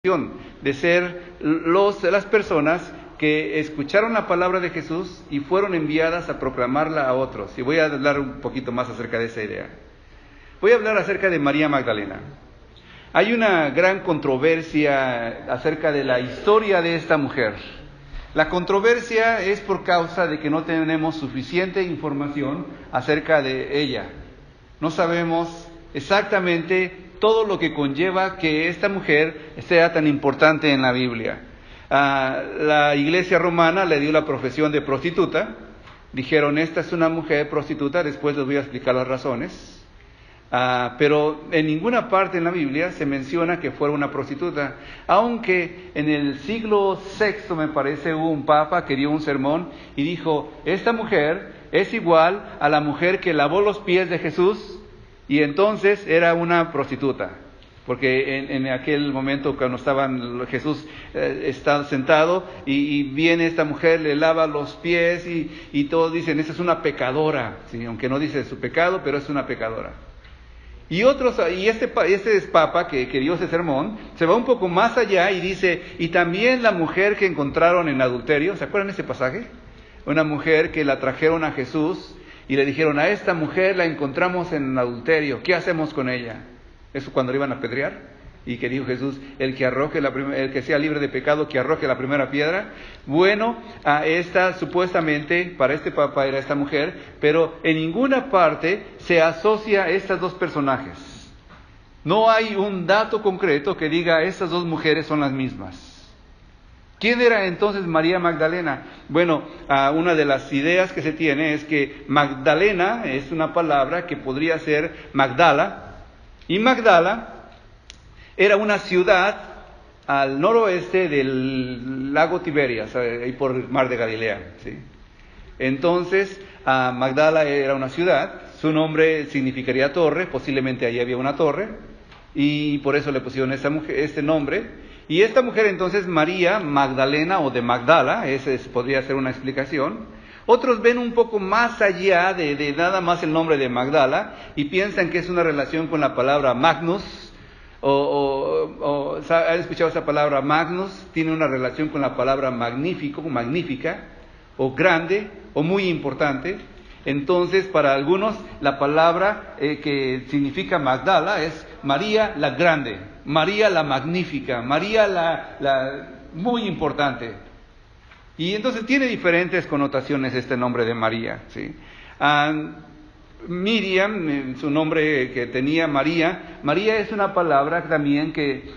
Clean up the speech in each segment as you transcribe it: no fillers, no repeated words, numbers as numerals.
de ser las personas que escucharon la palabra de Jesús y fueron enviadas a proclamarla a otros. Y voy a hablar un poquito más acerca de esa idea. Voy a hablar acerca de María Magdalena. Hay una gran controversia acerca de la historia de esta mujer. La controversia es por causa de que no tenemos suficiente información acerca de ella. No sabemos exactamente todo lo que conlleva que esta mujer sea tan importante en la Biblia. La iglesia romana le dio la profesión de prostituta. Dijeron, esta es una mujer prostituta, después les voy a explicar las razones. Pero en ninguna parte en la Biblia se menciona que fuera una prostituta. Aunque en el siglo VI, me parece, hubo un papa que dio un sermón y dijo, esta mujer es igual a la mujer que lavó los pies de Jesús, y entonces era una prostituta. Porque en aquel momento cuando Jesús está sentado y viene esta mujer, le lava los pies y todos dicen, esa es una pecadora, ¿sí? Aunque no dice su pecado, pero es una pecadora. Y este papa que dio ese sermón, se va un poco más allá y dice, y también la mujer que encontraron en adulterio, ¿se acuerdan de ese pasaje? Una mujer que la trajeron a Jesús y le dijeron, a esta mujer la encontramos en adulterio, ¿qué hacemos con ella? Eso cuando le iban a apedrear, y que dijo Jesús, el que sea libre de pecado, que arroje la primera piedra. Bueno, esta supuestamente, para este papa era esta mujer, pero en ninguna parte se asocia a estas dos personajes. No hay un dato concreto que diga, estas dos mujeres son las mismas. ¿Quién era entonces María Magdalena? Bueno, una de las ideas que se tiene es que Magdalena es una palabra que podría ser Magdala, y Magdala era una ciudad al noroeste del lago Tiberias, ahí por el mar de Galilea, ¿sí? Entonces, Magdala era una ciudad, su nombre significaría torre, posiblemente ahí había una torre, y por eso le pusieron este nombre. Y esta mujer entonces, María Magdalena o de Magdala, podría ser una explicación. Otros ven un poco más allá de nada más el nombre de Magdala y piensan que es una relación con la palabra Magnus, ¿han escuchado esa palabra Magnus? Tiene una relación con la palabra magnífico, magnífica, o grande, o muy importante. Entonces, para algunos, la palabra que significa Magdala es María la grande, María la magnífica, María la muy importante. Y entonces tiene diferentes connotaciones este nombre de María, ¿sí? Miriam, su nombre que tenía María es una palabra también que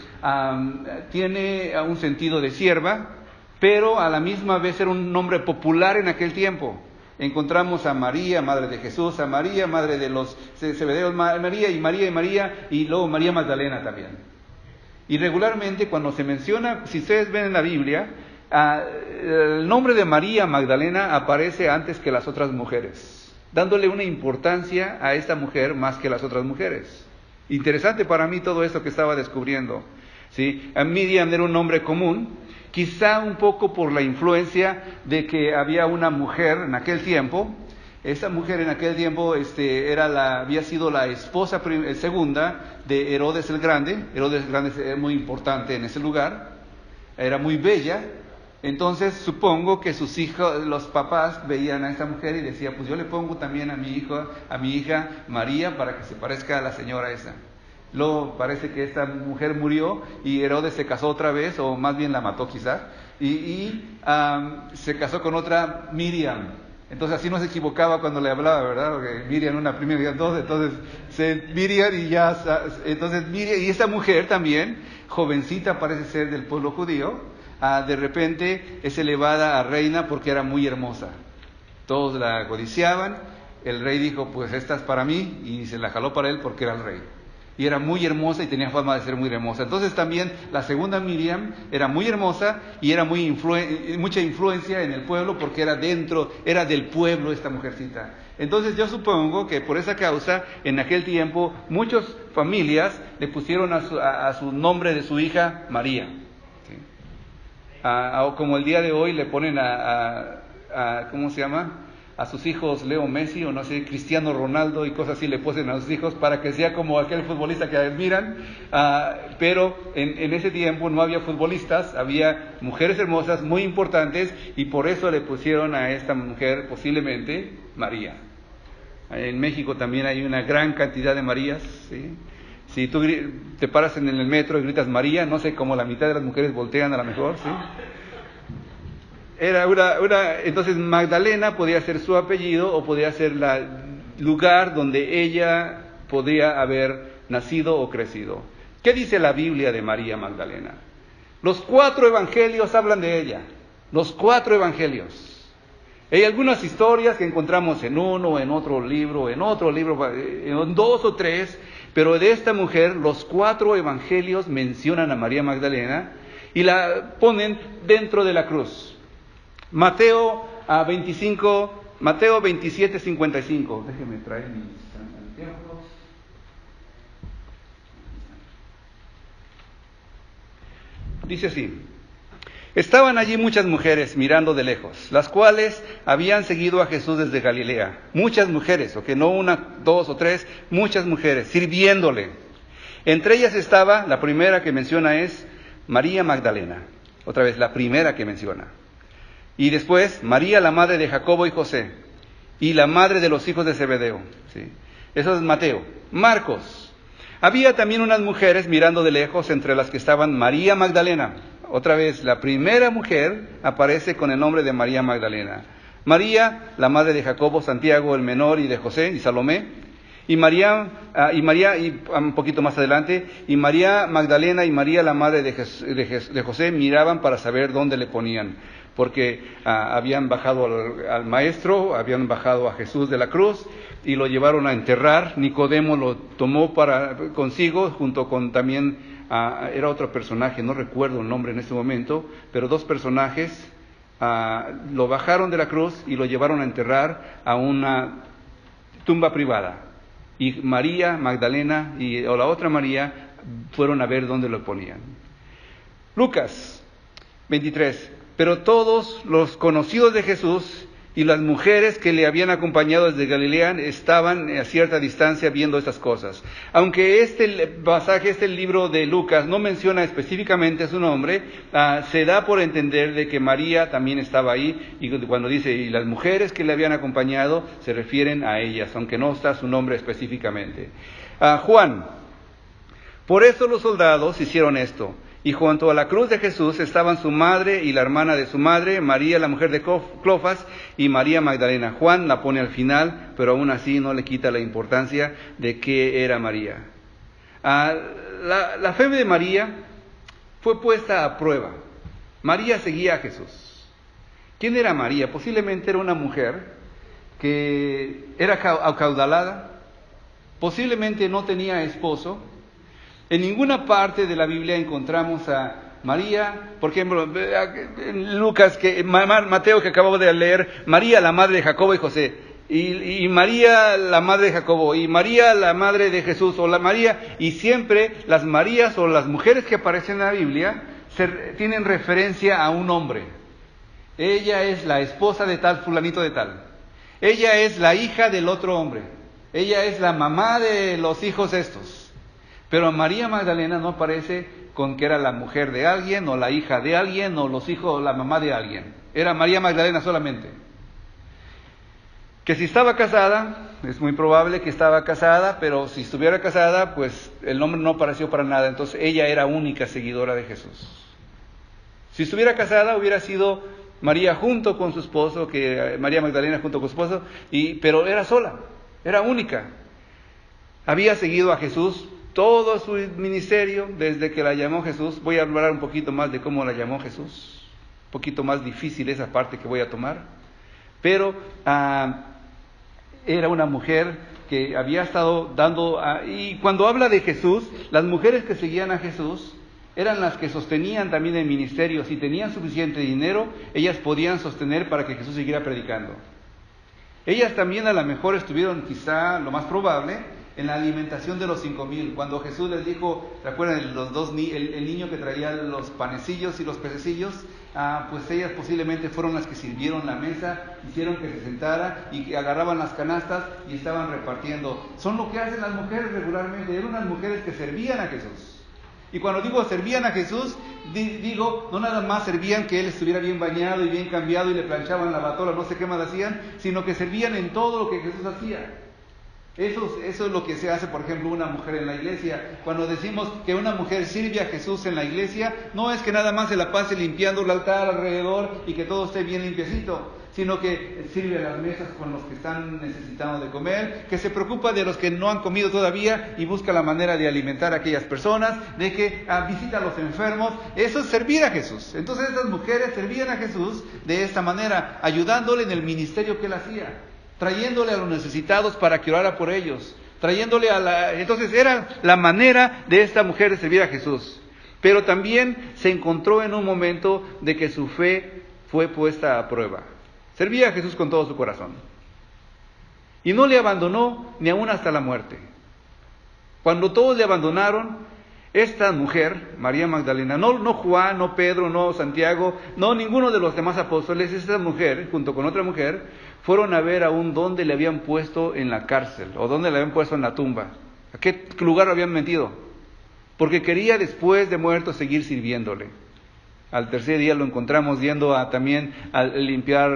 tiene un sentido de sierva, pero a la misma vez era un nombre popular en aquel tiempo. Encontramos a María, madre de Jesús, a María, madre de los Zebedeos, María, y luego María Magdalena también. Y regularmente cuando se menciona, si ustedes ven en la Biblia, el nombre de María Magdalena aparece antes que las otras mujeres, dándole una importancia a esta mujer más que las otras mujeres. Interesante para mí todo esto que estaba descubriendo, ¿sí? Miriam era un nombre común, quizá un poco por la influencia de que había una mujer en aquel tiempo. Esa mujer en aquel tiempo había sido la esposa segunda de Herodes el Grande. Herodes el Grande era muy importante en ese lugar, era muy bella. Entonces supongo que sus hijos, los papás veían a esta mujer y decían, pues yo le pongo también a mi hija María para que se parezca a la señora esa. Luego parece que esta mujer murió y Herodes se casó otra vez, o más bien la mató quizás, y se casó con otra Miriam. Entonces así no se equivocaba cuando le hablaba, ¿verdad? Porque Miriam una primera y dos, entonces Miriam y ya, entonces Miriam, y esa mujer también, jovencita parece ser del pueblo judío, de repente es elevada a reina porque era muy hermosa. Todos la codiciaban, el rey dijo, pues esta es para mí, y se la jaló para él porque era el rey. Y era muy hermosa y tenía fama de ser muy hermosa. Entonces también la segunda Miriam era muy hermosa y era mucha influencia en el pueblo porque era del pueblo esta mujercita. Entonces yo supongo que por esa causa, en aquel tiempo, muchas familias le pusieron a su nombre de su hija María. ¿Sí? Como el día de hoy le ponen ¿cómo se llama? a sus hijos Leo Messi o no sé, Cristiano Ronaldo y cosas así le ponen a sus hijos para que sea como aquel futbolista que admiran, pero en ese tiempo no había futbolistas, había mujeres hermosas muy importantes y por eso le pusieron a esta mujer posiblemente María. En México también hay una gran cantidad de Marías, ¿sí? Si tú te paras en el metro y gritas María, no sé, como la mitad de las mujeres voltean a lo mejor, ¿sí? Era entonces Magdalena podía ser su apellido o podía ser el lugar donde ella podría haber nacido o crecido. ¿Qué dice la Biblia de María Magdalena? Los 4 evangelios hablan de ella, los 4 evangelios. Hay algunas historias que encontramos en uno, en otro libro, en 2 o 3, pero de esta mujer los 4 evangelios mencionan a María Magdalena y la ponen dentro de la cruz. Mateo 27:55. Déjenme traer mis anteojos. Dice así: estaban allí muchas mujeres mirando de lejos, las cuales habían seguido a Jesús desde Galilea. Muchas mujeres, no 1, 2 o 3, muchas mujeres, sirviéndole. Entre ellas estaba, la primera que menciona es María Magdalena. Otra vez, la primera que menciona. Y después, María, la madre de Jacobo y José, y la madre de los hijos de Zebedeo. ¿Sí? Eso es Mateo. Marcos. Había también unas mujeres mirando de lejos, entre las que estaban María Magdalena. Otra vez, la primera mujer aparece con el nombre de María Magdalena. María, la madre de Jacobo, Santiago, el menor, y de José, y Salomé. Y María, y un poquito más adelante, y María Magdalena y María, la madre de José, miraban para saber dónde le ponían. Porque habían bajado al maestro, habían bajado a Jesús de la cruz, y lo llevaron a enterrar. Nicodemo lo tomó consigo, junto con también, era otro personaje, no recuerdo el nombre en este momento, pero 2 personajes, lo bajaron de la cruz y lo llevaron a enterrar a una tumba privada. Y María Magdalena o la otra María fueron a ver dónde lo ponían. Lucas 23. Pero todos los conocidos de Jesús y las mujeres que le habían acompañado desde Galilea estaban a cierta distancia viendo estas cosas. Aunque este pasaje, este libro de Lucas no menciona específicamente su nombre, se da por entender de que María también estaba ahí, y cuando dice, y las mujeres que le habían acompañado, se refieren a ellas, aunque no está su nombre específicamente. Juan. Por eso los soldados hicieron esto. Y junto a la cruz de Jesús estaban su madre y la hermana de su madre, María, la mujer de Clofas, y María Magdalena. Juan la pone al final, pero aún así no le quita la importancia de qué era María. La fe de María fue puesta a prueba. María seguía a Jesús. ¿Quién era María? Posiblemente era una mujer que era acaudalada, posiblemente no tenía esposo. En ninguna parte de la Biblia encontramos a María, por ejemplo, en Lucas, Mateo que acabamos de leer, María la madre de Jacobo y José, y María la madre de Jacobo, y María la madre de Jesús, o la María, y siempre las Marías o las mujeres que aparecen en la Biblia tienen referencia a un hombre. Ella es la esposa de tal fulanito de tal. Ella es la hija del otro hombre. Ella es la mamá de los hijos estos. Pero María Magdalena no aparece con que era la mujer de alguien, o la hija de alguien, o los hijos, o la mamá de alguien. Era María Magdalena solamente. Que si estaba casada, es muy probable que estaba casada, pero si estuviera casada, pues el nombre no apareció para nada. Entonces ella era única seguidora de Jesús. Si estuviera casada, hubiera sido María junto con su esposo, María Magdalena junto con su esposo, pero era sola, era única. Había seguido a Jesús todo su ministerio desde que la llamó Jesús. Voy a hablar un poquito más de cómo la llamó Jesús. Un poquito más difícil esa parte que voy a tomar. Pero era una mujer que había estado dando... y cuando habla de Jesús, las mujeres que seguían a Jesús eran las que sostenían también el ministerio. Si tenían suficiente dinero, ellas podían sostener para que Jesús siguiera predicando. Ellas también a lo mejor estuvieron, quizá lo más probable, en la alimentación de los 5,000. Cuando Jesús les dijo, ¿se acuerdan? El niño que traía los panecillos y los pececillos, pues ellas posiblemente fueron las que sirvieron la mesa, hicieron que se sentara y que agarraban las canastas y estaban repartiendo. Son lo que hacen las mujeres regularmente. Eran unas mujeres que servían a Jesús. Y cuando digo servían a Jesús, digo, no nada más servían que Él estuviera bien bañado y bien cambiado y le planchaban la batola, no sé qué más hacían, sino que servían en todo lo que Jesús hacía. Eso es lo que se hace, por ejemplo, una mujer en la iglesia. Cuando decimos que una mujer sirve a Jesús en la iglesia, no es que nada más se la pase limpiando el altar alrededor y que todo esté bien limpiecito, sino que sirve a las mesas con los que están necesitando de comer, que se preocupa de los que no han comido todavía y busca la manera de alimentar a aquellas personas, de que visita a los enfermos. Eso es servir a Jesús. Entonces esas mujeres servían a Jesús de esta manera, ayudándole en el ministerio que Él hacía, trayéndole a los necesitados para que orara por ellos, entonces era la manera de esta mujer de servir a Jesús. Pero también se encontró en un momento de que su fe fue puesta a prueba. Servía a Jesús con todo su corazón y no le abandonó ni aún hasta la muerte. Cuando todos le abandonaron, esta mujer, María Magdalena, no Juan, no Pedro, no Santiago, no ninguno de los demás apóstoles, esta mujer, junto con otra mujer, fueron a ver aún dónde le habían puesto en la cárcel, o dónde le habían puesto en la tumba, a qué lugar lo habían metido, porque quería después de muerto seguir sirviéndole. Al tercer día lo encontramos yendo también a limpiar,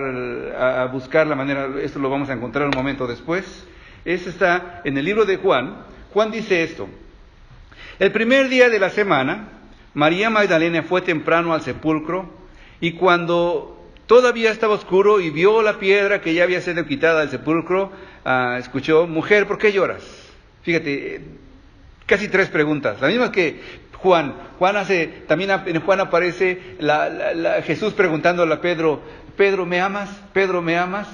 a buscar la manera, esto lo vamos a encontrar un momento después. Esto está en el libro de Juan. Juan dice esto: el primer día de la semana, María Magdalena fue temprano al sepulcro, y cuando todavía estaba oscuro y vio la piedra que ya había sido quitada del sepulcro, escuchó: mujer, ¿por qué lloras? Fíjate, casi 3 preguntas, la misma que Juan hace, también en Juan aparece Jesús preguntándole a Pedro: Pedro, ¿me amas? Pedro, ¿me amas?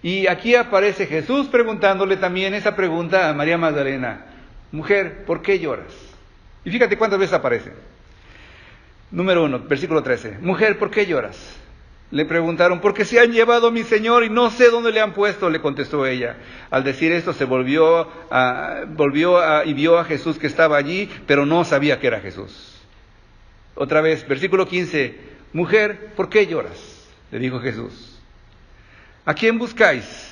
Y aquí aparece Jesús preguntándole también esa pregunta a María Magdalena: mujer, ¿por qué lloras? Y fíjate cuántas veces aparece. Número 1, versículo 13. Mujer, ¿por qué lloras? Le preguntaron: porque se han llevado a mi Señor y no sé dónde le han puesto, le contestó ella. Al decir esto se volvió y vio a Jesús que estaba allí, pero no sabía que era Jesús. Otra vez, versículo 15. Mujer, ¿por qué lloras? Le dijo Jesús. ¿A quién buscáis?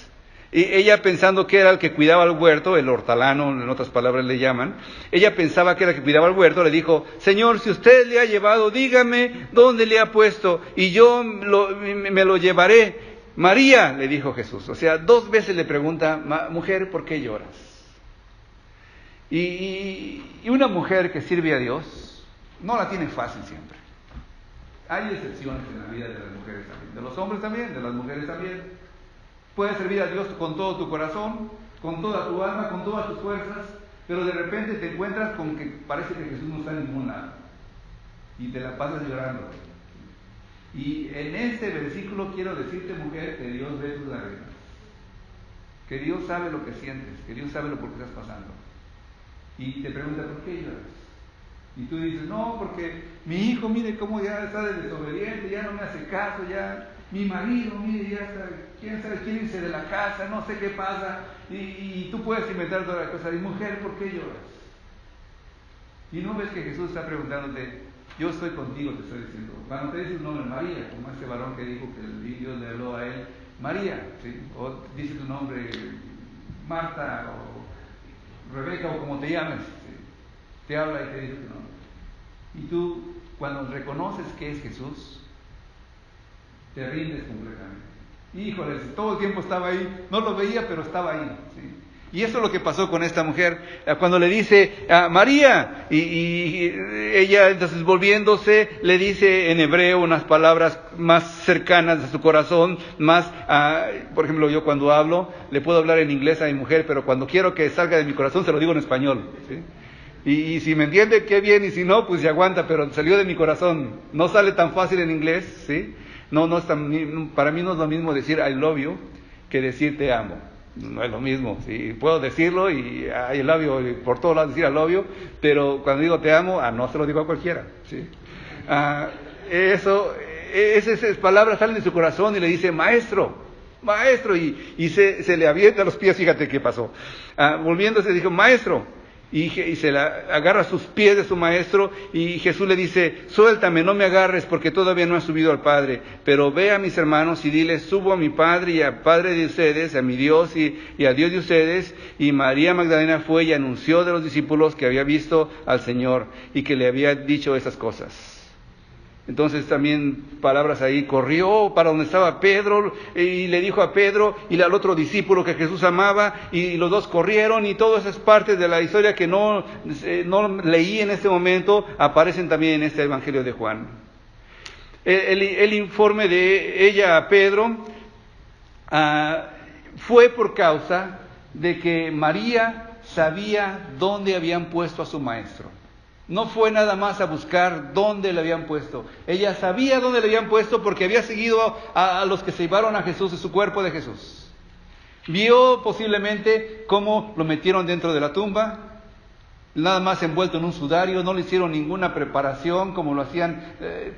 Y ella, pensando que era el que cuidaba el huerto, el hortelano, en otras palabras le llaman, ella pensaba que era el que cuidaba el huerto, le dijo: Señor, si usted le ha llevado, dígame dónde le ha puesto, y yo me lo llevaré. María, le dijo Jesús. O sea, 2 veces le pregunta: mujer, ¿por qué lloras? Y una mujer que sirve a Dios no la tiene fácil siempre. Hay excepciones en la vida de las mujeres también, de los hombres también, de las mujeres también. Puedes servir a Dios con todo tu corazón, con toda tu alma, con todas tus fuerzas, pero de repente te encuentras con que parece que Jesús no está en ningún lado y te la pasas llorando. Y en este versículo quiero decirte, mujer, que Dios ve tus lágrimas, que Dios sabe lo que sientes, que Dios sabe lo por qué estás pasando, y te pregunta: ¿por qué lloras? Y tú dices: no, porque mi hijo, mire cómo ya está de desobediente, ya no me hace caso, ya mi marido, mire, ya está, quién sabe, quiere irse de la casa, no sé qué pasa, y tú puedes inventar toda la cosa. Y mujer, ¿por qué lloras? Y no ves que Jesús está preguntándote: yo estoy contigo, te estoy diciendo. Cuando te dice un nombre, María, como este varón que dijo que Dios le habló a él, María, ¿sí? O dice tu nombre, Marta, o Rebeca, o como te llames, ¿sí? Te habla y te dice tu nombre. Y tú, cuando reconoces que es Jesús, te rindes completamente. Híjole, todo el tiempo estaba ahí, no lo veía, pero estaba ahí, ¿sí? Y eso es lo que pasó con esta mujer, cuando le dice María, y ella entonces volviéndose le dice en hebreo unas palabras más cercanas a su corazón, más, por ejemplo, yo cuando hablo, le puedo hablar en inglés a mi mujer, pero cuando quiero que salga de mi corazón se lo digo en español, ¿sí? Y si me entiende, qué bien, y si no, pues se aguanta, pero salió de mi corazón. No sale tan fácil en inglés, ¿sí? No es para mí no es lo mismo decir I love you que decir te amo. No es lo mismo, ¿sí? Puedo decirlo y I love you, y por todos lados decir I love you, pero cuando digo te amo, no se lo digo a cualquiera, ¿sí? Esas palabras salen de su corazón y le dice: maestro, maestro, y se le avienta a los pies, fíjate qué pasó. Volviéndose dijo, maestro, y se agarra a sus pies de su maestro, y Jesús le dice, suéltame, no me agarres, porque todavía no he subido al Padre, pero ve a mis hermanos y diles, subo a mi Padre y al Padre de ustedes, a mi Dios y al Dios de ustedes. Y María Magdalena fue y anunció de los discípulos que había visto al Señor y que le había dicho esas cosas. Entonces también palabras ahí, corrió para donde estaba Pedro y le dijo a Pedro y al otro discípulo que Jesús amaba, y los dos corrieron, y todas esas partes de la historia que no leí en este momento aparecen también en este Evangelio de Juan. El informe de ella a Pedro fue por causa de que María sabía dónde habían puesto a su maestro. No fue nada más a buscar dónde le habían puesto. Ella sabía dónde le habían puesto porque había seguido a los que se llevaron a Jesús, de su cuerpo de Jesús. Vio posiblemente cómo lo metieron dentro de la tumba, nada más envuelto en un sudario, no le hicieron ninguna preparación como lo hacían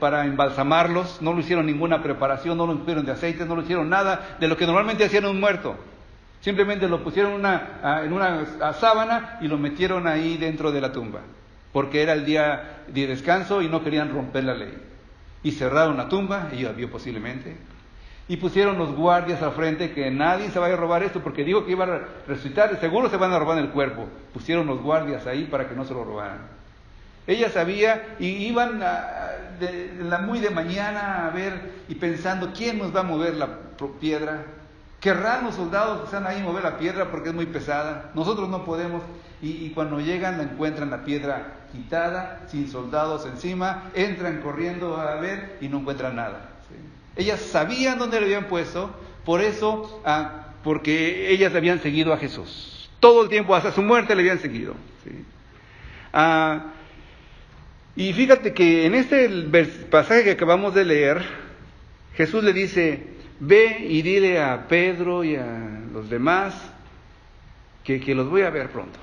para embalsamarlos, no le hicieron ninguna preparación, no lo pusieron de aceite, no le hicieron nada de lo que normalmente hacían un muerto. Simplemente lo pusieron en una sábana y lo metieron ahí dentro de la tumba, porque era el día de descanso y no querían romper la ley. Y cerraron la tumba, ella vio posiblemente, y pusieron los guardias al frente, que nadie se vaya a robar esto, porque dijo que iba a resucitar, seguro se van a robar el cuerpo. Pusieron los guardias ahí para que no se lo robaran. Ella sabía, y iban muy de mañana a ver y pensando, ¿quién nos va a mover la piedra? ¿Querrán los soldados que están ahí mover la piedra porque es muy pesada? Nosotros no podemos. Y cuando llegan la encuentran la piedra quitada, sin soldados encima, entran corriendo a ver y no encuentran nada. ¿Sí? Ellas sabían dónde le habían puesto, por eso, porque ellas habían seguido a Jesús. Todo el tiempo, hasta su muerte, le habían seguido. ¿Sí? Y fíjate que en este pasaje que acabamos de leer, Jesús le dice, ve y dile a Pedro y a los demás que los voy a ver pronto.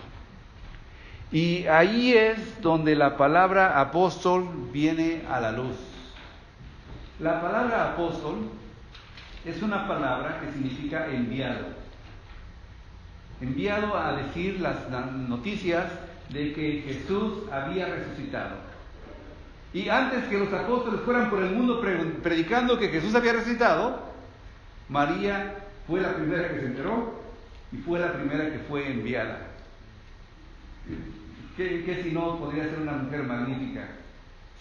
Y ahí es donde la palabra apóstol viene a la luz. La palabra apóstol es una palabra que significa enviado. Enviado a decir las noticias de que Jesús había resucitado. Y antes que los apóstoles fueran por el mundo predicando que Jesús había resucitado, María fue la primera que se enteró y fue la primera que fue enviada. ¿Qué si no podría ser una mujer magnífica?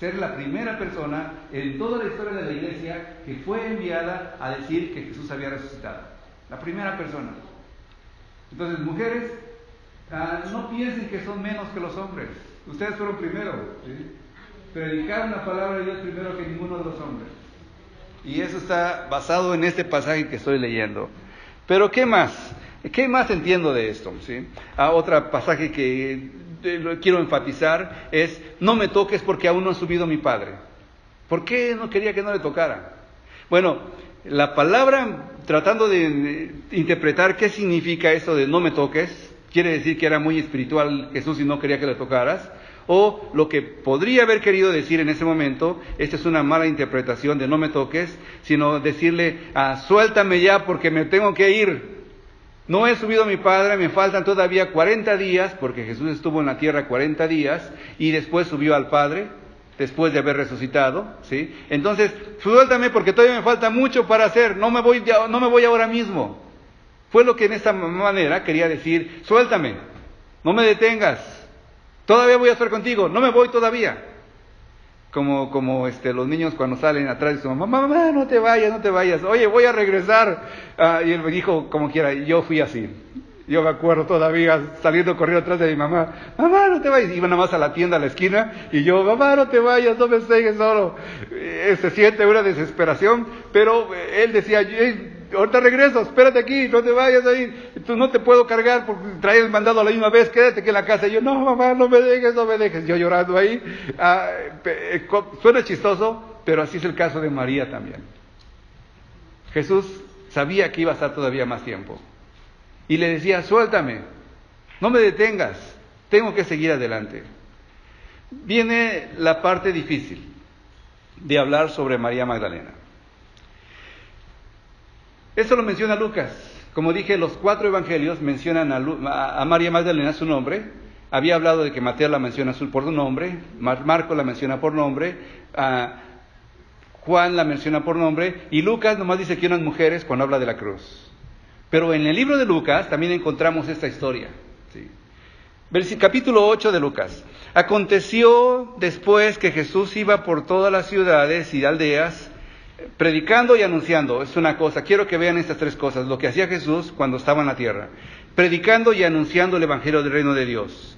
Ser la primera persona en toda la historia de la iglesia que fue enviada a decir que Jesús había resucitado. La primera persona. Entonces, mujeres, no piensen que son menos que los hombres. Ustedes fueron primero, ¿sí? Predicaron la palabra de Dios primero que ninguno de los hombres. Y eso está basado en este pasaje que estoy leyendo. Pero ¿qué más? ¿Qué más entiendo de esto? ¿Sí? Otro pasaje que quiero enfatizar es, no me toques porque aún no ha subido mi Padre. ¿Por qué no quería que no le tocara? Bueno, la palabra, tratando de interpretar qué significa eso de no me toques, quiere decir que era muy espiritual Jesús y no quería que le tocaras. O lo que podría haber querido decir en ese momento, esta es una mala interpretación de no me toques, sino decirle, suéltame ya porque me tengo que ir. No he subido a mi Padre, me faltan todavía 40 días, porque Jesús estuvo en la tierra 40 días, y después subió al Padre, después de haber resucitado, ¿sí? Entonces, suéltame porque todavía me falta mucho para hacer, no me voy ahora mismo. Fue lo que en esta manera quería decir, suéltame, no me detengas. Todavía voy a estar contigo, no me voy todavía. Como los niños cuando salen atrás de su mamá, mamá, no te vayas, oye, voy a regresar. Y él me dijo, como quiera, yo fui así. Yo me acuerdo todavía saliendo corriendo atrás de mi mamá, mamá, no te vayas. Iba nada más a la tienda a la esquina y yo, mamá, no te vayas, no me dejes solo. Se siente una desesperación, pero él decía, ahorita regreso, espérate aquí, no te vayas ahí, tú no te puedo cargar porque traes el mandado a la misma vez, quédate aquí en la casa. Y yo, no mamá, no me dejes, yo llorando ahí. Suena chistoso, pero así es el caso de María también. Jesús sabía que iba a estar todavía más tiempo y le decía, suéltame, no me detengas, tengo que seguir adelante. Viene la parte difícil de hablar sobre María Magdalena. Esto lo menciona Lucas. Como dije, los 4 evangelios mencionan a María Magdalena su nombre. Había hablado de que Mateo la menciona por su nombre, Marcos la menciona por nombre, Juan la menciona por nombre, y Lucas nomás dice que unas mujeres cuando habla de la cruz. Pero en el libro de Lucas también encontramos esta historia. ¿Sí? Capítulo 8 de Lucas. Aconteció después que Jesús iba por todas las ciudades y aldeas, predicando y anunciando. Es una cosa, quiero que vean estas 3 cosas, lo que hacía Jesús cuando estaba en la tierra. Predicando y anunciando el evangelio del reino de Dios.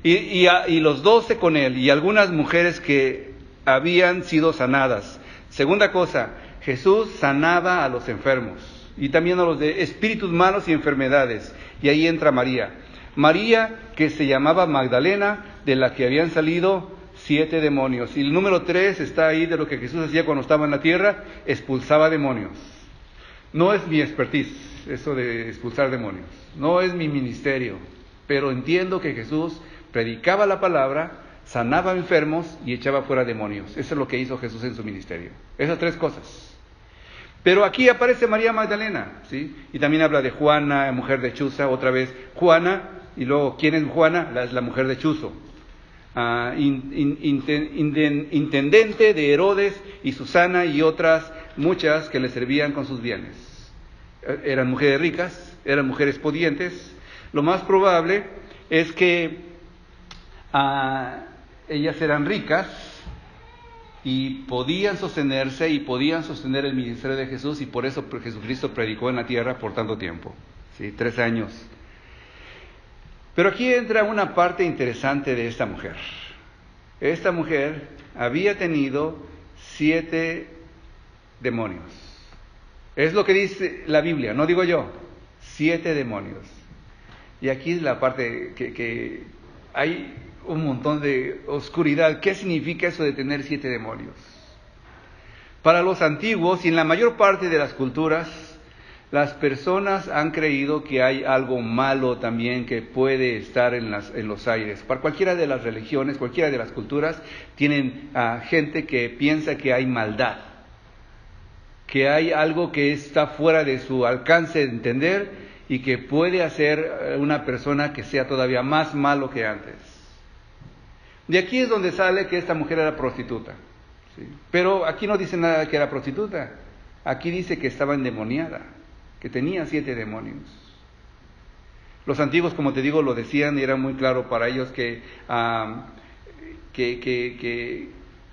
Y los 12 con él, y algunas mujeres que habían sido sanadas. Segunda cosa, Jesús sanaba a los enfermos, y también a los de espíritus malos y enfermedades. Y ahí entra María. María, que se llamaba Magdalena, de la que habían salido 7 demonios. Y el número 3 está ahí de lo que Jesús hacía cuando estaba en la tierra, expulsaba demonios. No es mi expertise, eso de expulsar demonios. No es mi ministerio, pero entiendo que Jesús predicaba la palabra, sanaba enfermos y echaba fuera demonios. Eso es lo que hizo Jesús en su ministerio. Esas 3 cosas. Pero aquí aparece María Magdalena, ¿sí? Y también habla de Juana, mujer de Chuza, otra vez Juana, y luego, ¿quién es Juana? Es la mujer de Chuzo. Intendente de Herodes y Susana y otras muchas que le servían con sus bienes. Eran mujeres ricas, eran mujeres pudientes. Lo más probable es que ellas eran ricas y podían sostenerse y podían sostener el ministerio de Jesús, y por eso Jesucristo predicó en la tierra por tanto tiempo, ¿sí? 3 años. Pero aquí entra una parte interesante de esta mujer. Esta mujer había tenido 7 demonios. Es lo que dice la Biblia, no digo yo. 7 demonios. Y aquí es la parte que hay un montón de oscuridad. ¿Qué significa eso de tener 7 demonios? Para los antiguos y en la mayor parte de las culturas, las personas han creído que hay algo malo también que puede estar en los aires. Para cualquiera de las religiones, cualquiera de las culturas, tienen gente que piensa que hay maldad, que hay algo que está fuera de su alcance de entender y que puede hacer una persona que sea todavía más malo que antes. De aquí es donde sale que esta mujer era prostituta, ¿sí? Pero aquí no dice nada que era prostituta. Aquí dice que estaba endemoniada, que tenía 7 demonios. Los antiguos, como te digo, lo decían y era muy claro para ellos que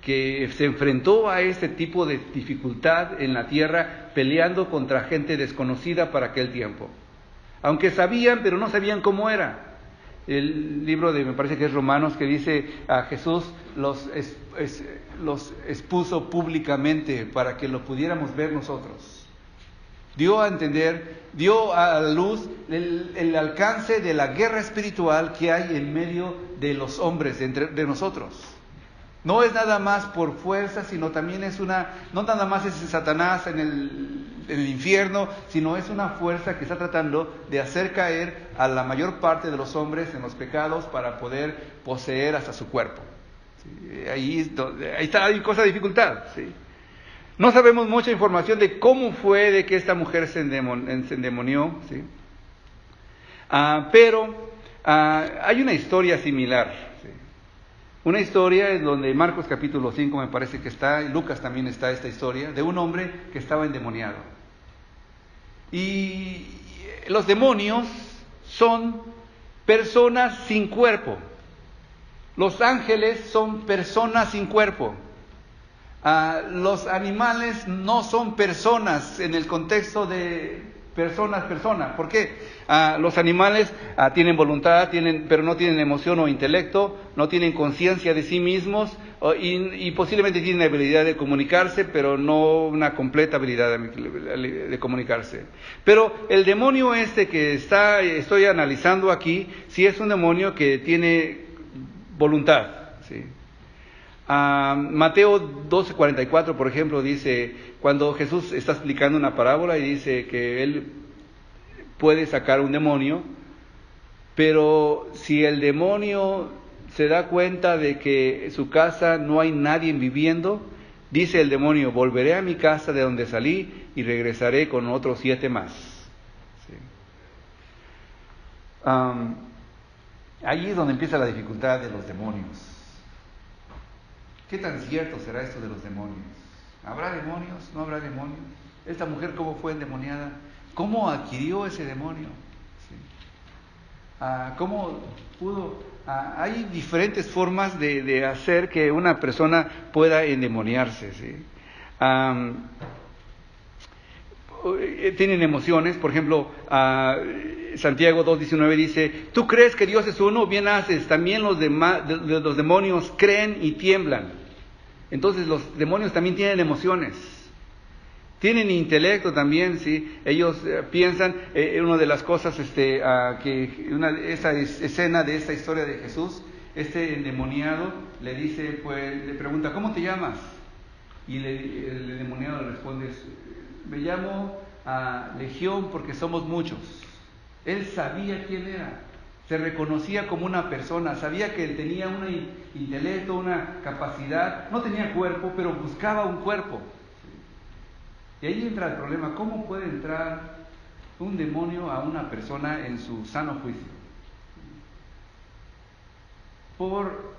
se enfrentó a este tipo de dificultad en la tierra peleando contra gente desconocida para aquel tiempo. Aunque sabían, pero no sabían cómo era. El libro me parece que es Romanos, que dice a Jesús los expuso públicamente para que lo pudiéramos ver nosotros. Dio a entender, dio a la luz el alcance de la guerra espiritual que hay en medio de los hombres, de nosotros. No es nada más por fuerza, sino también no nada más es Satanás en el infierno, sino es una fuerza que está tratando de hacer caer a la mayor parte de los hombres en los pecados para poder poseer hasta su cuerpo. ¿Sí? Ahí hay cosa de dificultad, ¿sí? No sabemos mucha información de cómo fue de que esta mujer se endemonió, ¿sí? Pero hay una historia similar, ¿sí? Una historia en donde Marcos capítulo 5 me parece que está, y Lucas también está esta historia, de un hombre que estaba endemoniado. Y los demonios son personas sin cuerpo. Los ángeles son personas sin cuerpo. Los animales no son personas en el contexto de persona. ¿Por qué? Los animales tienen voluntad, pero no tienen emoción o intelecto, no tienen conciencia de sí mismos y posiblemente tienen la habilidad de comunicarse, pero no una completa habilidad de comunicarse. Pero el demonio que estoy analizando aquí, sí es un demonio que tiene voluntad, ¿sí? Mateo 12:44, por ejemplo, dice, cuando Jesús está explicando una parábola y dice que él puede sacar un demonio, pero si el demonio se da cuenta de que en su casa no hay nadie viviendo, Dice el demonio: volveré a mi casa de donde salí y regresaré con otros 7 más. ¿Sí? Allí es donde empieza la dificultad de los demonios. ¿Qué tan cierto será esto de los demonios? ¿Habrá demonios? ¿No habrá demonios? ¿Esta mujer cómo fue endemoniada? ¿Cómo adquirió ese demonio? ¿Sí? ¿Cómo pudo? Hay diferentes formas de hacer que una persona pueda endemoniarse. ¿Sí? Tienen emociones, por ejemplo, Santiago 2:19 dice: tú crees que Dios es uno, bien haces, también los demonios creen y tiemblan. Entonces los demonios también tienen emociones, tienen intelecto también, ¿sí? Ellos piensan. Una de las cosas, esa escena de esta historia de Jesús, este endemoniado le dice, pues, le pregunta: ¿cómo te llamas? Y el endemoniado le responde: me llamo Legión porque somos muchos. Él sabía quién era, se reconocía como una persona, sabía que él tenía un intelecto, una capacidad, no tenía cuerpo, pero buscaba un cuerpo. Y ahí entra el problema: ¿cómo puede entrar un demonio a una persona en su sano juicio? Por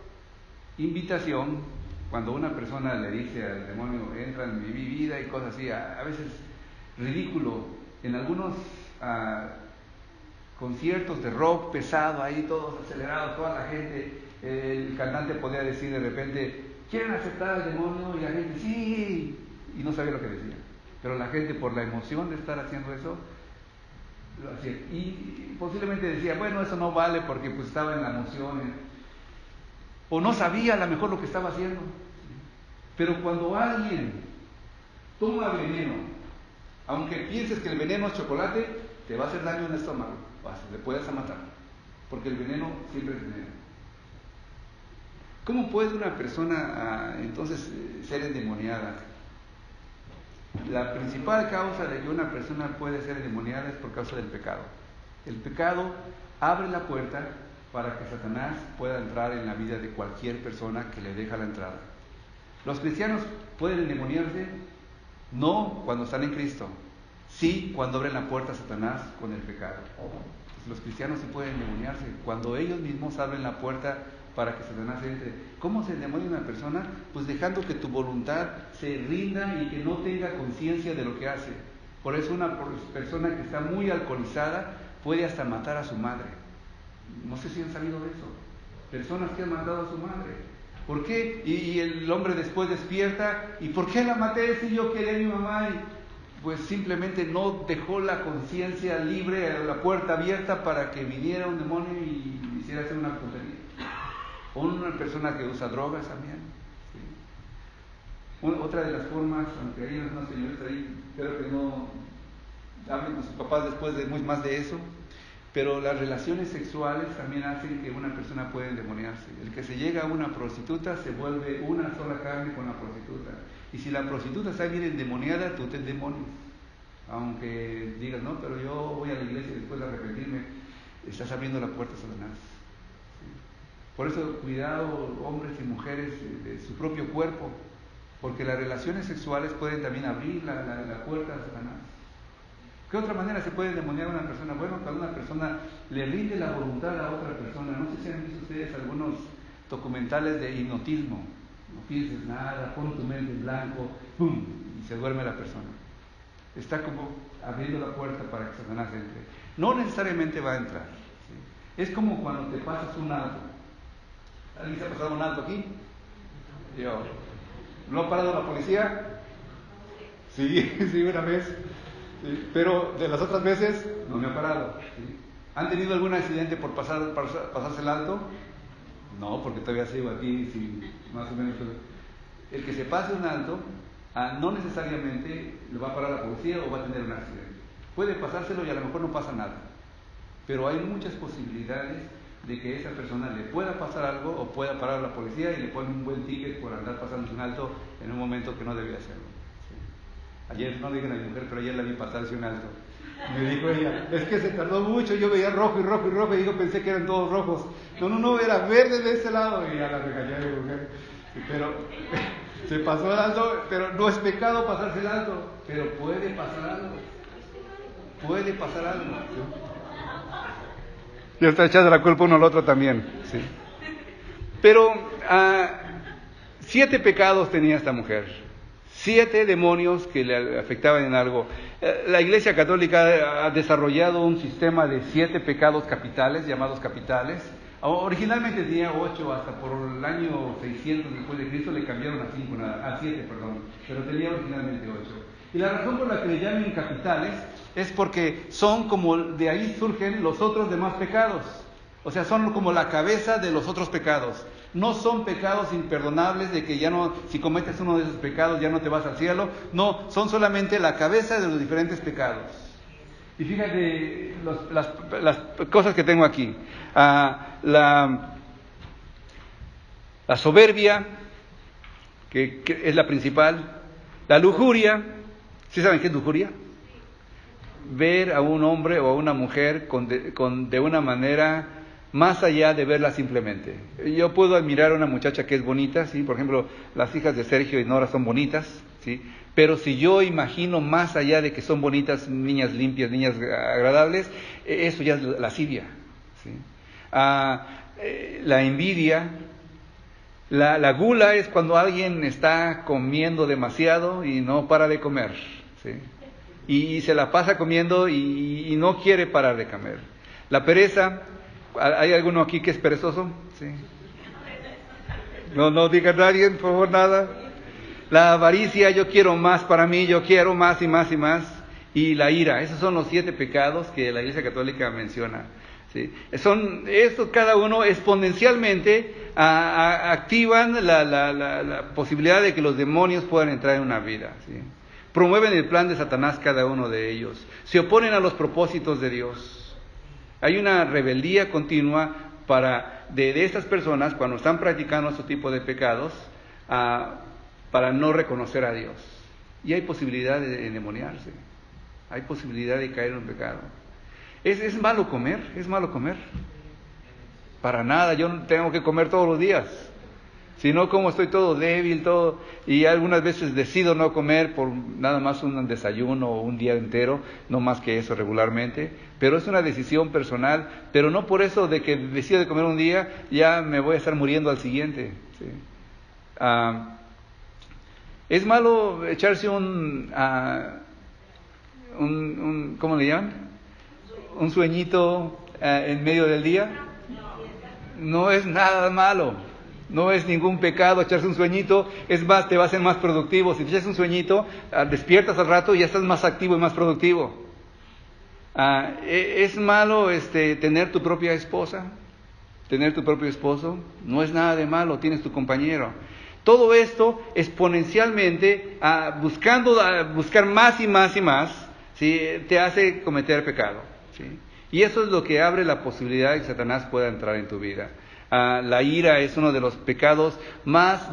invitación. Cuando una persona le dice al demonio: entra en mi vida y cosas así, a veces ridículo. En algunos conciertos de rock pesado, ahí todos acelerados, toda la gente, el cantante podía decir de repente: ¿quieren aceptar al demonio? Y la gente: sí, y no sabía lo que decía. Pero la gente, por la emoción de estar haciendo eso, lo hacía. Y posiblemente decía: bueno, eso no vale, porque pues estaba en la emoción, o no sabía a lo mejor lo que estaba haciendo. Pero cuando alguien toma veneno, aunque pienses que el veneno es chocolate, te va a hacer daño en el estómago, le puedes matar, porque el veneno siempre es veneno. ¿Cómo puede una persona entonces ser endemoniada? La principal causa de que una persona puede ser endemoniada es por causa del pecado. El pecado abre la puerta para que Satanás pueda entrar en la vida de cualquier persona que le deja la entrada. Los cristianos pueden endemoniarse no cuando están en Cristo, sí cuando abren la puerta a Satanás con el pecado. Entonces, los cristianos sí pueden endemoniarse cuando ellos mismos abren la puerta para que Satanás entre. ¿Cómo se endemonia una persona? Pues dejando que tu voluntad se rinda y que no tenga conciencia de lo que hace. Por eso una persona que está muy alcoholizada puede hasta matar a su madre. No sé si han sabido de eso. Personas que han matado a su madre. ¿Por qué? Y el hombre después despierta: ¿y por qué la maté si yo quería a mi mamá? Y pues simplemente no dejó la conciencia libre, la puerta abierta para que viniera un demonio y hiciera hacer una tontería. O una persona que usa drogas también. ¿Sí? Otra de las formas, aunque hay unas señoritas ahí, espero que no hablen con sus papás después de más de eso, pero las relaciones sexuales también hacen que una persona pueda endemoniarse. El que se llega a una prostituta se vuelve una sola carne con la prostituta. Y si la prostituta está bien endemoniada, tú te endemonias. Aunque digas: no, pero yo voy a la iglesia y después de arrepentirme, estás abriendo la puerta a Satanás. Por eso, cuidado, hombres y mujeres, de su propio cuerpo, porque las relaciones sexuales pueden también abrir la puerta a Satanás. ¿Qué otra manera se puede endemoniar a una persona? Bueno, cuando una persona le rinde la voluntad a otra persona. No sé si han visto ustedes algunos documentales de hipnotismo. No pienses nada, pon tu mente en blanco, ¡pum!, y se duerme la persona. Está como abriendo la puerta para que Satanás entre. No necesariamente va a entrar, ¿sí? Es como cuando te pasas un alto. ¿Alguien se ha pasado un alto aquí? Yo. ¿Lo ha parado la policía? Sí, sí, una vez. Sí, pero de las otras veces no me ha parado. ¿Sí? ¿Han tenido algún accidente por pasarse el alto? No, porque todavía sigo aquí, sí, más o menos. El que se pase un alto, no necesariamente le va a parar la policía o va a tener un accidente. Puede pasárselo y a lo mejor no pasa nada. Pero hay muchas posibilidades de que esa persona le pueda pasar algo o pueda parar a la policía y le pone un buen ticket por andar pasando un alto en un momento que no debía hacerlo. ¿Sí? Ayer, no digan a mi mujer, pero ayer la vi pasarse un alto. Me dijo ella: es que se tardó mucho, yo veía rojo y rojo y rojo, y digo, pensé que eran todos rojos. No, era verde de este lado, y ya la regañé a mi mujer. Se pasó el alto, pero no es pecado pasarse el alto, pero puede pasar algo. Puede pasar algo. ¿Sí? Ya está echando la culpa uno al otro también. ¿Sí? Pero 7 pecados tenía esta mujer. 7 demonios que le afectaban en algo. La Iglesia Católica ha desarrollado un sistema de 7 pecados capitales, llamados capitales. Originalmente tenía 8, hasta por el año 600 después de Cristo le cambiaron a 7, pero tenía originalmente 8. Y la razón por la que le llaman capitales es porque son como, de ahí surgen los otros demás pecados. O sea, son como la cabeza de los otros pecados. No son pecados imperdonables de que ya no, si cometes uno de esos pecados ya no te vas al cielo. No, son solamente la cabeza de los diferentes pecados. Y fíjate las cosas que tengo aquí. La soberbia, que es la principal. La lujuria. ¿Sí saben qué es lujuria? Ver a un hombre o a una mujer de una manera más allá de verla simplemente. Yo puedo admirar a una muchacha que es bonita, ¿sí? Por ejemplo, las hijas de Sergio y Nora son bonitas, ¿sí? Pero si yo imagino más allá de que son bonitas, niñas limpias, niñas agradables, eso ya es lascivia, ¿sí? La envidia, la gula es cuando alguien está comiendo demasiado y no para de comer, ¿sí? Y se la pasa comiendo y no quiere parar de comer. La pereza, ¿hay alguno aquí que es perezoso? Sí. No diga nadie, por favor, nada. La avaricia, yo quiero más para mí, yo quiero más y más y más. Y la ira, esos son los 7 pecados que la Iglesia Católica menciona. ¿Sí? Estos cada uno exponencialmente activan la posibilidad de que los demonios puedan entrar en una vida, ¿sí? Promueven el plan de Satanás cada uno de ellos. Se oponen a los propósitos de Dios. Hay una rebeldía continua de estas personas cuando están practicando este tipo de pecados para no reconocer a Dios. Y hay posibilidad de endemoniarse. Hay posibilidad de caer en un pecado. ¿Es malo comer? ¿Es malo comer? Para nada, yo no tengo que comer todos los días. Si no como estoy todo débil, y algunas veces decido no comer por nada más un desayuno o un día entero, no más que eso regularmente, pero es una decisión personal, pero no por eso de que decido de comer un día, ya me voy a estar muriendo al siguiente, ¿sí? ¿Es malo echarse ¿cómo le llaman? Un sueñito en medio del día? No es nada malo. No es ningún pecado echarse un sueñito, es más, te va a hacer más productivo. Si te echas un sueñito, despiertas al rato y ya estás más activo y más productivo. ¿Es malo tener tu propia esposa? ¿Tener tu propio esposo? No es nada de malo, tienes tu compañero. Todo esto exponencialmente, buscar más y más y más, ¿sí? Te hace cometer pecado, ¿sí? Y eso es lo que abre la posibilidad de que Satanás pueda entrar en tu vida. La ira es uno de los pecados más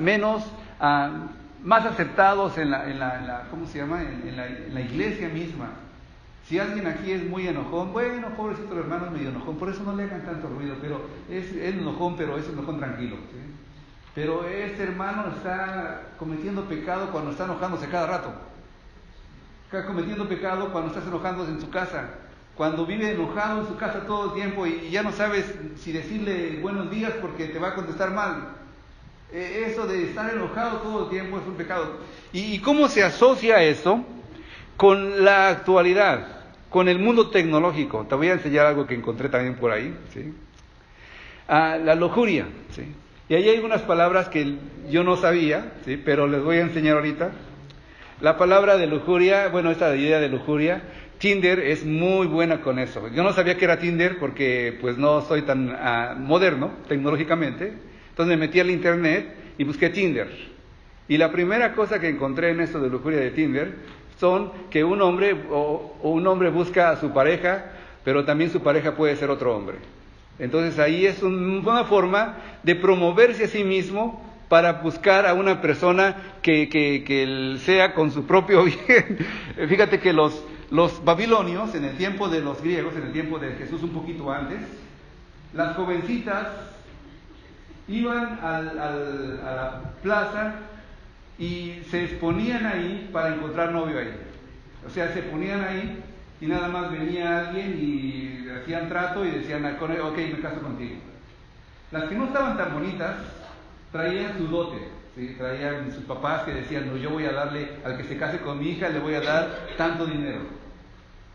aceptados en ¿cómo se llama? En la iglesia misma. Si alguien aquí es muy enojón, bueno, pobrecito el hermano es medio enojón, por eso no le hagan tanto ruido, pero es enojón, pero es enojón tranquilo, ¿sí? Pero este hermano está cometiendo pecado cuando está enojándose cada rato. Está cometiendo pecado cuando estás enojándose en su casa. Cuando vive enojado en su casa todo el tiempo y ya no sabes si decirle buenos días porque te va a contestar mal. Eso de estar enojado todo el tiempo es un pecado. ¿Y cómo se asocia eso con la actualidad, con el mundo tecnológico? Te voy a enseñar algo que encontré también por ahí, ¿sí? La lujuria, ¿sí? Y ahí hay algunas palabras que yo no sabía, ¿sí? Pero les voy a enseñar ahorita. La palabra de lujuria, bueno, esta idea de lujuria, Tinder es muy buena con eso. Yo no sabía que era Tinder porque pues no soy tan moderno tecnológicamente. Entonces me metí al internet y busqué Tinder. Y la primera cosa que encontré en esto de lujuria de Tinder son que un hombre busca a su pareja, pero también su pareja puede ser otro hombre. Entonces ahí es una forma de promoverse a sí mismo para buscar a una persona que sea con su propio bien. Fíjate que los babilonios, en el tiempo de los griegos, en el tiempo de Jesús un poquito antes, las jovencitas iban a la plaza y se exponían ahí para encontrar novio ahí. O sea, se ponían ahí y nada más venía alguien y hacían trato y decían, ok, me caso contigo. Las que no estaban tan bonitas traían su dote, ¿sí? Traían sus papás que decían, no, yo voy a darle, al que se case con mi hija, le voy a dar tanto dinero.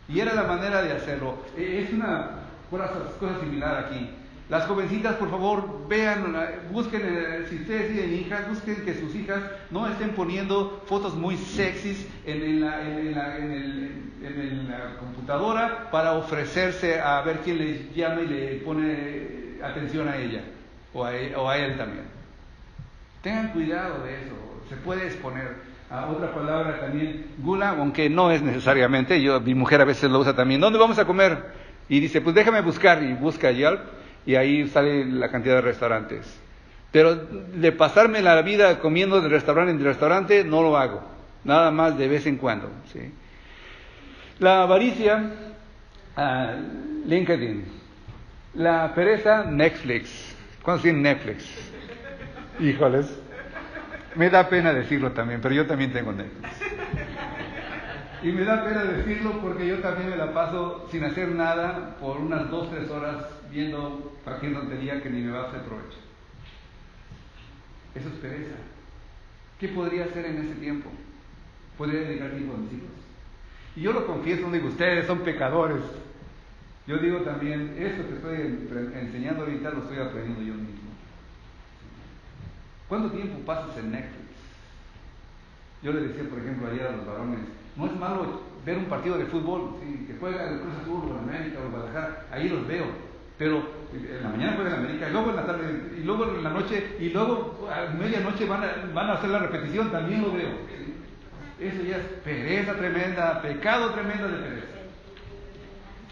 Y era la manera de hacerlo. Es una cosa similar aquí. Las jovencitas, por favor, vean, busquen, si ustedes tienen hijas, busquen que sus hijas no estén poniendo fotos muy sexys en la computadora para ofrecerse a ver quién les llama y le pone atención a ella o a él también. Tengan cuidado de eso, se puede exponer. A otra palabra también, gula, aunque no es necesariamente, mi mujer a veces lo usa también. ¿Dónde vamos a comer? Y dice, pues déjame buscar, y busca Yelp, y ahí sale la cantidad de restaurantes. Pero de pasarme la vida comiendo de restaurante en restaurante, no lo hago, nada más de vez en cuando, ¿sí? La avaricia, LinkedIn. La pereza, Netflix. ¿Cuántos tienen Netflix? Híjoles. Me da pena decirlo también, pero yo también tengo Netflix. Y me da pena decirlo porque yo también me la paso sin hacer nada por unas 2-3 horas viendo cualquier tontería que ni me va a hacer provecho. Eso es pereza. ¿Qué podría hacer en ese tiempo? Podría dedicar tiempo a mis hijos. Y yo lo confieso, no digo, ustedes son pecadores. Yo digo también, esto que estoy enseñando ahorita lo estoy aprendiendo yo mismo. ¿Cuánto tiempo pasas en Netflix? Yo le decía, por ejemplo, ayer a los varones, no es malo ver un partido de fútbol, ¿sí? Que juega el Cruz Azul o el América o el Guadalajara, ahí los veo, pero en la mañana juega el América, y luego en la tarde, y luego en la noche, y luego a medianoche van a hacer la repetición, también lo veo, ¿sí? Eso ya es pereza tremenda, pecado tremendo de pereza.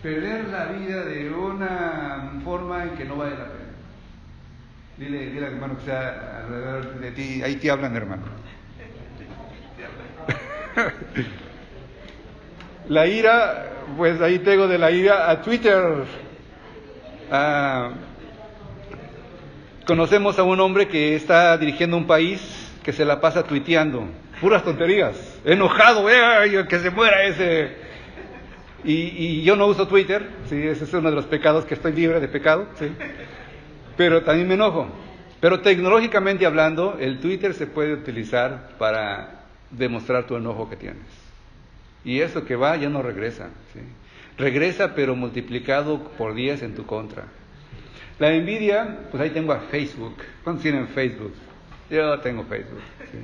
Perder la vida de una forma en que no vale la pena. Dile al hermano que está alrededor de ti, ahí te hablan, hermano. La ira, pues ahí tengo de la ira a Twitter. Conocemos a un hombre que está dirigiendo un país que se la pasa tuiteando, puras tonterías, enojado, que se muera ese. Y yo no uso Twitter, sí, ese es uno de los pecados, que estoy libre de pecado, sí. Pero también me enojo. Pero tecnológicamente hablando, el Twitter se puede utilizar para demostrar tu enojo que tienes. Y eso que va ya no regresa, ¿sí? Regresa pero multiplicado por 10 en tu contra. La envidia, pues ahí tengo a Facebook. ¿Cuántos tienen Facebook? Yo tengo Facebook, ¿sí?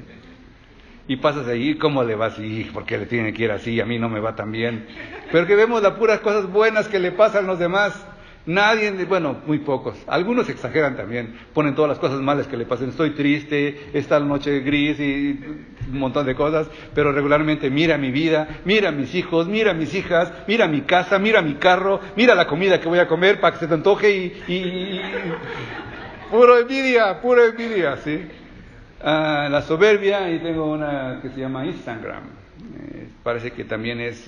Y pasas ahí, ¿cómo le va así? ¿Por qué le tiene que ir así? A mí no me va tan bien. Pero que vemos las puras cosas buenas que le pasan a los demás. Nadie, bueno, muy pocos. Algunos exageran también, ponen todas las cosas malas que le pasen. Estoy triste, esta noche gris y un montón de cosas, pero regularmente mira mi vida, mira mis hijos, mira mis hijas, mira mi casa, mira mi carro, mira la comida que voy a comer para que se te antoje y puro envidia, ¿sí? La soberbia, y tengo una que se llama Instagram. Parece que también es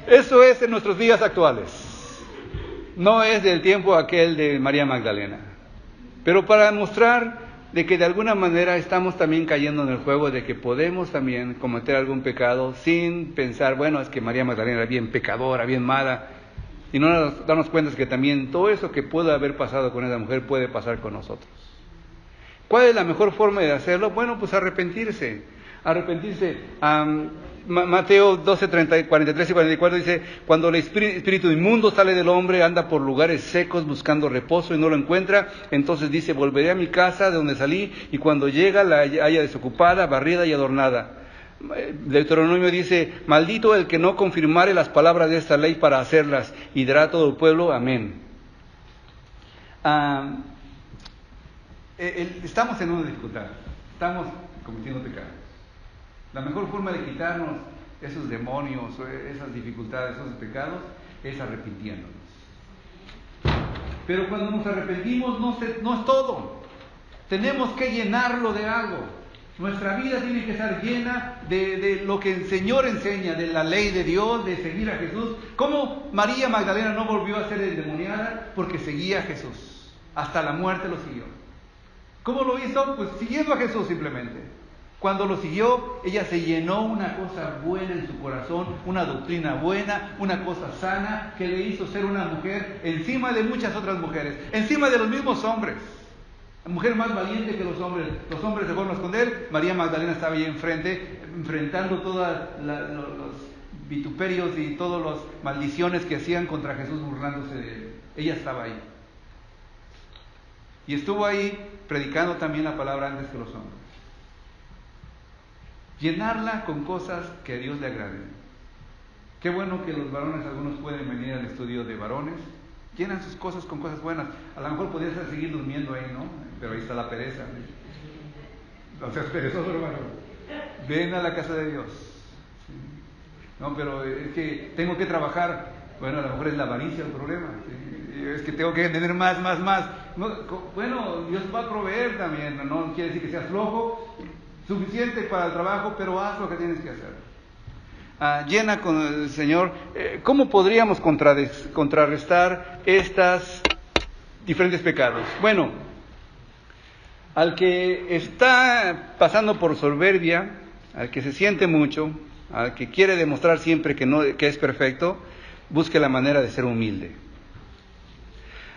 Eso es en nuestros días actuales. No es del tiempo aquel de María Magdalena. Pero para mostrar de que de alguna manera estamos también cayendo en el juego de que podemos también cometer algún pecado sin pensar, bueno, es que María Magdalena era bien pecadora, bien mala. Y no darnos cuenta de que también todo eso que puede haber pasado con esa mujer puede pasar con nosotros. ¿Cuál es la mejor forma de hacerlo? Bueno, pues arrepentirse. Mateo 12, 43 y 44 dice, cuando el espíritu inmundo sale del hombre, anda por lugares secos buscando reposo y no lo encuentra, entonces dice, volveré a mi casa de donde salí, y cuando llega la halla desocupada, barrida y adornada. Deuteronomio dice, maldito el que no confirmare las palabras de esta ley para hacerlas, y dirá todo el pueblo, amén. Estamos en una dificultad, estamos cometiendo pecados. La mejor forma de quitarnos esos demonios, esas dificultades, esos pecados, es arrepintiéndonos. Pero cuando nos arrepentimos no es todo. Tenemos que llenarlo de algo. Nuestra vida tiene que estar llena de lo que el Señor enseña, de la ley de Dios, de seguir a Jesús. ¿Cómo María Magdalena no volvió a ser endemoniada? Porque seguía a Jesús. Hasta la muerte lo siguió. ¿Cómo lo hizo? Pues siguiendo a Jesús simplemente. Cuando lo siguió, ella se llenó una cosa buena en su corazón, una doctrina buena, una cosa sana, que le hizo ser una mujer encima de muchas otras mujeres, encima de los mismos hombres. La mujer más valiente que los hombres. Los hombres se fueron a esconder, María Magdalena estaba ahí enfrente, enfrentando todos los vituperios y todas las maldiciones que hacían contra Jesús, burlándose de él. Ella estaba ahí. Y estuvo ahí predicando también la palabra antes que los hombres. Llenarla con cosas que a Dios le agraden. Qué bueno que los varones, algunos pueden venir al estudio de varones, llenan sus cosas con cosas buenas. A lo mejor podrías seguir durmiendo ahí, ¿no? Pero ahí está la pereza. No seas perezoso, hermano. Ven a la casa de Dios. ¿Sí? No, pero es que tengo que trabajar. Bueno, a lo mejor es la avaricia el problema. ¿Sí? Es que tengo que tener más. No, bueno, Dios va a proveer también. No quiere decir que seas flojo. Suficiente para el trabajo, pero haz lo que tienes que hacer. Llena con el Señor. ¿Cómo podríamos contrarrestar estos diferentes pecados? Bueno, al que está pasando por soberbia, al que se siente mucho, al que quiere demostrar siempre que es perfecto, busque la manera de ser humilde.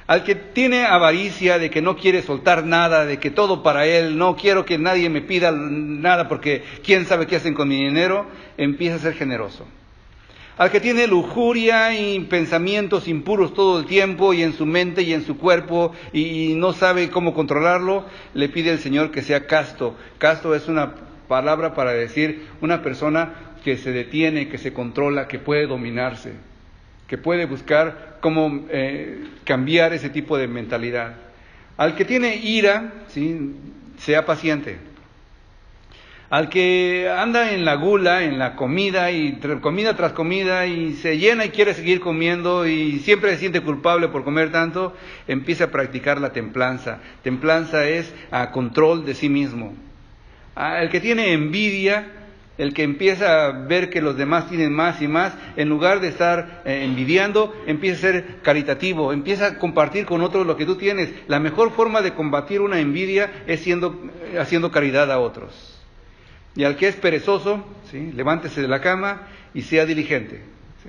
Al que tiene avaricia, de que no quiere soltar nada, de que todo para él, no quiero que nadie me pida nada porque quién sabe qué hacen con mi dinero, empieza a ser generoso. Al que tiene lujuria y pensamientos impuros todo el tiempo y en su mente y en su cuerpo y no sabe cómo controlarlo, le pide al Señor que sea casto. Casto es una palabra para decir una persona que se detiene, que se controla, que puede dominarse, que puede buscar cómo cambiar ese tipo de mentalidad. Al que tiene ira, ¿sí?, sea paciente. Al que anda en la gula, en la comida, y comida tras comida, y se llena y quiere seguir comiendo, y siempre se siente culpable por comer tanto, empieza a practicar la templanza. Templanza es control de sí mismo. El que tiene envidia, el que empieza a ver que los demás tienen más y más, en lugar de estar envidiando, empieza a ser caritativo, empieza a compartir con otros lo que tú tienes. La mejor forma de combatir una envidia es haciendo caridad a otros. Y al que es perezoso, ¿sí?, levántese de la cama y sea diligente. ¿Sí?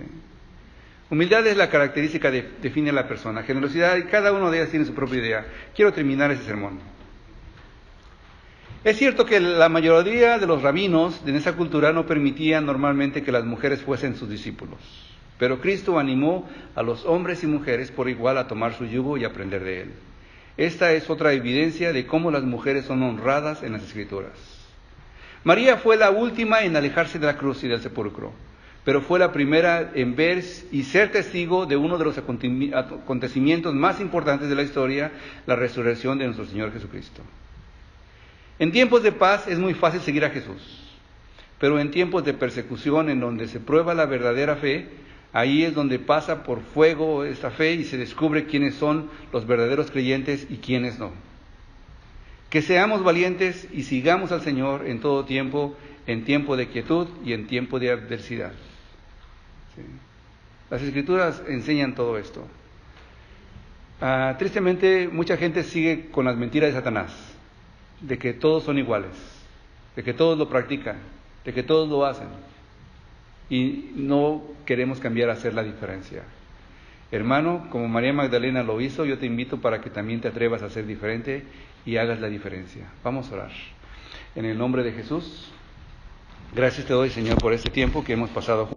Humildad es la característica que define a la persona. Generosidad, y cada uno de ellas tiene su propia idea. Quiero terminar ese sermón. Es cierto que la mayoría de los rabinos en esa cultura no permitían normalmente que las mujeres fuesen sus discípulos. Pero Cristo animó a los hombres y mujeres por igual a tomar su yugo y aprender de él. Esta es otra evidencia de cómo las mujeres son honradas en las Escrituras. María fue la última en alejarse de la cruz y del sepulcro, pero fue la primera en ver y ser testigo de uno de los acontecimientos más importantes de la historia, la resurrección de nuestro Señor Jesucristo. En tiempos de paz es muy fácil seguir a Jesús, pero en tiempos de persecución, en donde se prueba la verdadera fe, ahí es donde pasa por fuego esta fe y se descubre quiénes son los verdaderos creyentes y quiénes no. Que seamos valientes y sigamos al Señor en todo tiempo, en tiempo de quietud y en tiempo de adversidad. ¿Sí? Las Escrituras enseñan todo esto. Tristemente, mucha gente sigue con las mentiras de Satanás, de que todos son iguales, de que todos lo practican, de que todos lo hacen. Y no queremos cambiar a hacer la diferencia. Hermano, como María Magdalena lo hizo, yo te invito para que también te atrevas a ser diferente y hagas la diferencia. Vamos a orar. En el nombre de Jesús, gracias te doy, Señor, por este tiempo que hemos pasado juntos.